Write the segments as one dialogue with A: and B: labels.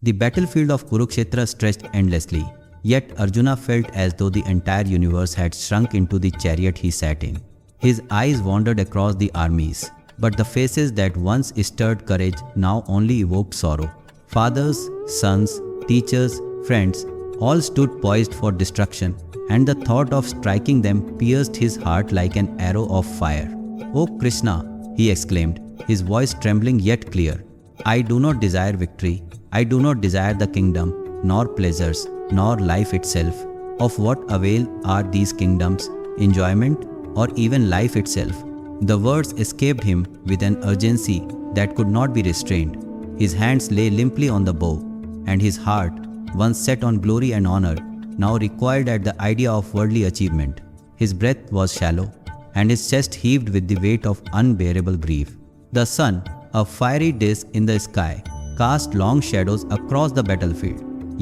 A: The battlefield of Kurukshetra stretched endlessly, yet Arjuna felt as though the entire universe had shrunk into the chariot he sat in. His eyes wandered across the armies, but the faces that once stirred courage now only evoked sorrow. Fathers, sons, teachers, friends, all stood poised for destruction, and the thought of striking them pierced his heart like an arrow of fire. "O Krishna," he exclaimed, his voice trembling yet clear, "I do not desire victory. I do not desire the kingdom, nor pleasures, nor life itself. Of what avail are these kingdoms, enjoyment, or even life itself?" The words escaped him with an urgency that could not be restrained. His hands lay limply on the bow, and his heart, once set on glory and honor, now recoiled at the idea of worldly achievement. His breath was shallow, and his chest heaved with the weight of unbearable grief. The sun, a fiery disk in the sky, cast long shadows across the battlefield.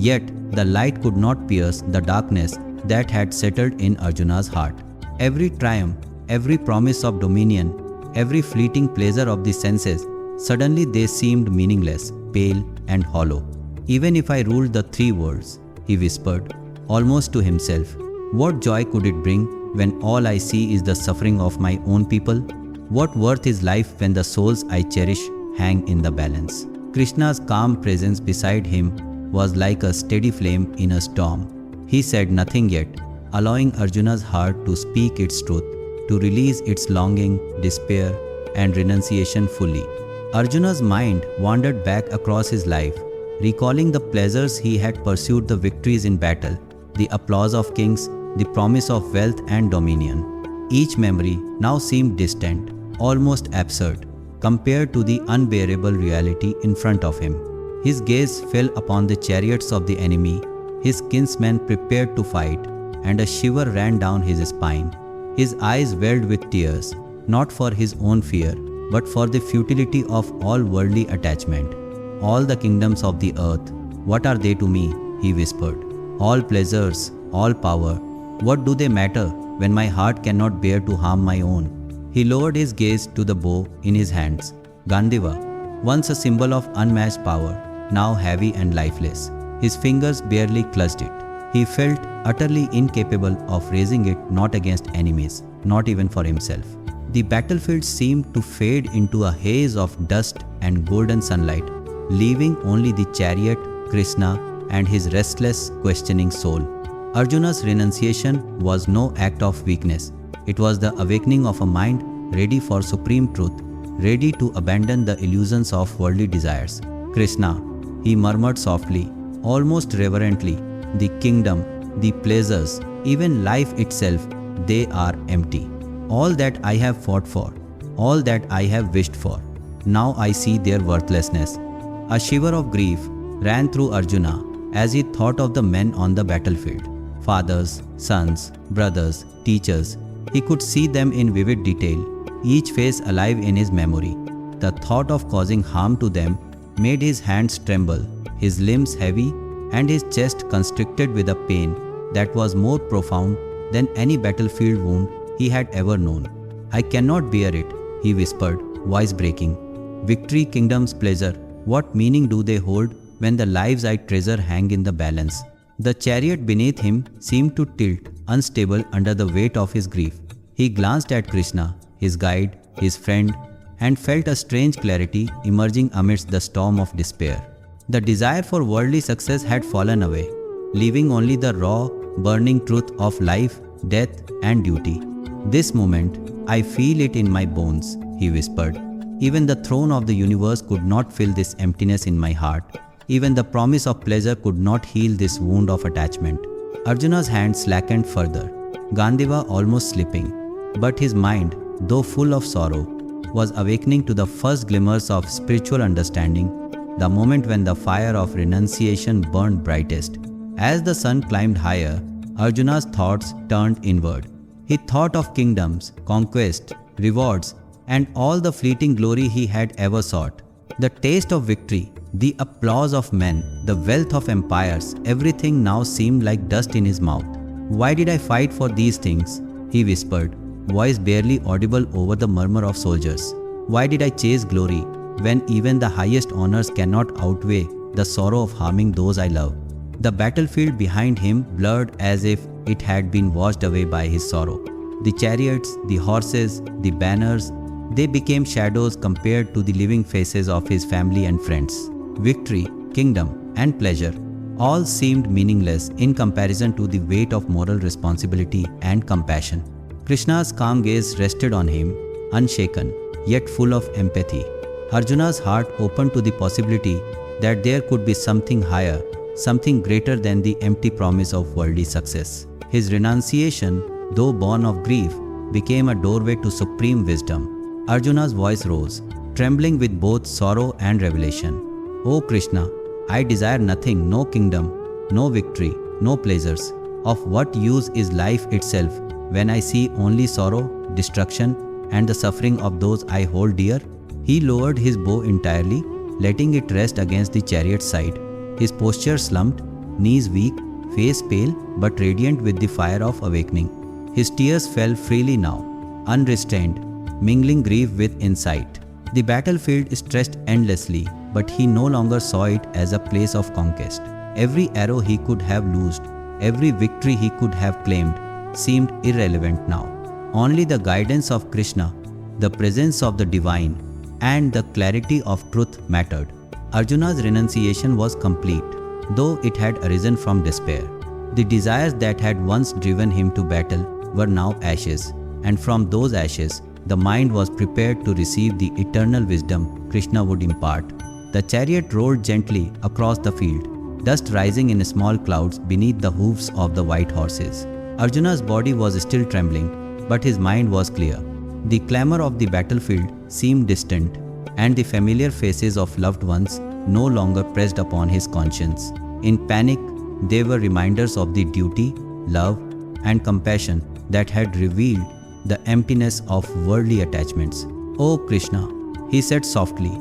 A: Yet the light could not pierce the darkness that had settled in Arjuna's heart. Every triumph, every promise of dominion, every fleeting pleasure of the senses, suddenly they seemed meaningless, pale, and hollow. "Even if I ruled the three worlds," he whispered, almost to himself, "what joy could it bring when all I see is the suffering of my own people? What worth is life when the souls I cherish hang in the balance?" Krishna's calm presence beside him was like a steady flame in a storm. He said nothing yet, allowing Arjuna's heart to speak its truth, to release its longing, despair, and renunciation fully. Arjuna's mind wandered back across his life, recalling the pleasures he had pursued, the victories in battle, the applause of kings, the promise of wealth and dominion. Each memory now seemed distant, almost absurd, compared to the unbearable reality in front of him. His gaze fell upon the chariots of the enemy, his kinsmen prepared to fight, and a shiver ran down his spine. His eyes welled with tears, not for his own fear, but for the futility of all worldly attachment. "All the kingdoms of the earth, what are they to me?" he whispered. "All pleasures, all power, what do they matter when my heart cannot bear to harm my own?" He lowered his gaze to the bow in his hands. Gandiva, once a symbol of unmatched power, now heavy and lifeless. His fingers barely clutched it. He felt utterly incapable of raising it, not against enemies, not even for himself. The battlefield seemed to fade into a haze of dust and golden sunlight, leaving only the chariot, Krishna, and his restless, questioning soul. Arjuna's renunciation was no act of weakness. It was the awakening of a mind ready for supreme truth, ready to abandon the illusions of worldly desires. "Krishna," he murmured softly, almost reverently, "the kingdom, the pleasures, even life itself, they are empty. All that I have fought for, all that I have wished for, now I see their worthlessness." A shiver of grief ran through Arjuna as he thought of the men on the battlefield. Fathers, sons, brothers, teachers. He could see them in vivid detail, each face alive in his memory. The thought of causing harm to them made his hands tremble, his limbs heavy, and his chest constricted with a pain that was more profound than any battlefield wound he had ever known. "I cannot bear it," he whispered, voice breaking. "Victory, kingdoms, pleasure, what meaning do they hold when the lives I treasure hang in the balance?" The chariot beneath him seemed to tilt, unstable under the weight of his grief. He glanced at Krishna, his guide, his friend, and felt a strange clarity emerging amidst the storm of despair. The desire for worldly success had fallen away, leaving only the raw, burning truth of life, death, and duty. "This moment, I feel it in my bones," he whispered. "Even the throne of the universe could not fill this emptiness in my heart. Even the promise of pleasure could not heal this wound of attachment." Arjuna's hand slackened further, Gandiva almost slipping, but his mind, though full of sorrow, was awakening to the first glimmers of spiritual understanding, the moment when the fire of renunciation burned brightest. As the sun climbed higher, Arjuna's thoughts turned inward. He thought of kingdoms, conquest, rewards, and all the fleeting glory he had ever sought. The taste of victory, the applause of men, the wealth of empires, everything now seemed like dust in his mouth. "Why did I fight for these things?" he whispered, voice barely audible over the murmur of soldiers. "Why did I chase glory when even the highest honors cannot outweigh the sorrow of harming those I love. The battlefield behind him blurred as if it had been washed away by his sorrow. The chariots, the horses, the banners, they became shadows compared to the living faces of his family and friends. Victory, kingdom, and pleasure all seemed meaningless in comparison to the weight of moral responsibility and compassion. Krishna's calm gaze rested on him, unshaken, yet full of empathy. Arjuna's heart opened to the possibility that there could be something higher, something greater than the empty promise of worldly success. His renunciation, though born of grief, became a doorway to supreme wisdom. Arjuna's voice rose, trembling with both sorrow and revelation. "O Krishna, I desire nothing, no kingdom, no victory, no pleasures. Of what use is life itself when I see only sorrow, destruction, and the suffering of those I hold dear?" He lowered his bow entirely, letting it rest against the chariot's side. His posture slumped, knees weak, face pale but radiant with the fire of awakening. His tears fell freely now, unrestrained, mingling grief with insight. The battlefield stretched endlessly, but he no longer saw it as a place of conquest. Every arrow he could have loosed, every victory he could have claimed, seemed irrelevant now. Only the guidance of Krishna, the presence of the divine, and the clarity of truth mattered. Arjuna's renunciation was complete, though it had arisen from despair. The desires that had once driven him to battle were now ashes, and from those ashes, the mind was prepared to receive the eternal wisdom Krishna would impart. The chariot rolled gently across the field, dust rising in small clouds beneath the hoofs of the white horses. Arjuna's body was still trembling, but his mind was clear. The clamor of the battlefield seemed distant, and the familiar faces of loved ones no longer pressed upon his conscience. In panic, they were reminders of the duty, love, and compassion that had revealed the emptiness of worldly attachments. "O Krishna," he said softly,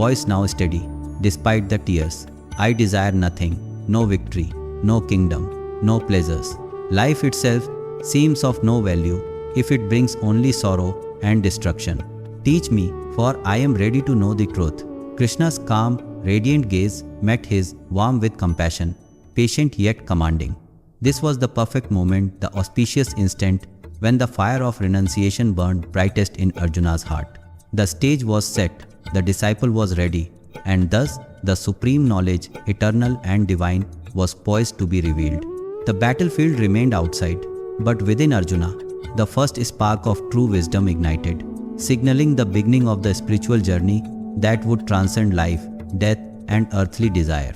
A: voice now steady, despite the tears, "I desire nothing, no victory, no kingdom, no pleasures. Life itself seems of no value if it brings only sorrow and destruction. Teach me, for I am ready to know the truth." Krishna's calm, radiant gaze met his warm with compassion, patient yet commanding. This was the perfect moment, the auspicious instant when the fire of renunciation burned brightest in Arjuna's heart. The stage was set, the disciple was ready, and thus the supreme knowledge, eternal and divine, was poised to be revealed. The battlefield remained outside, but within Arjuna, the first spark of true wisdom ignited, signaling the beginning of the spiritual journey that would transcend life, death, and earthly desire.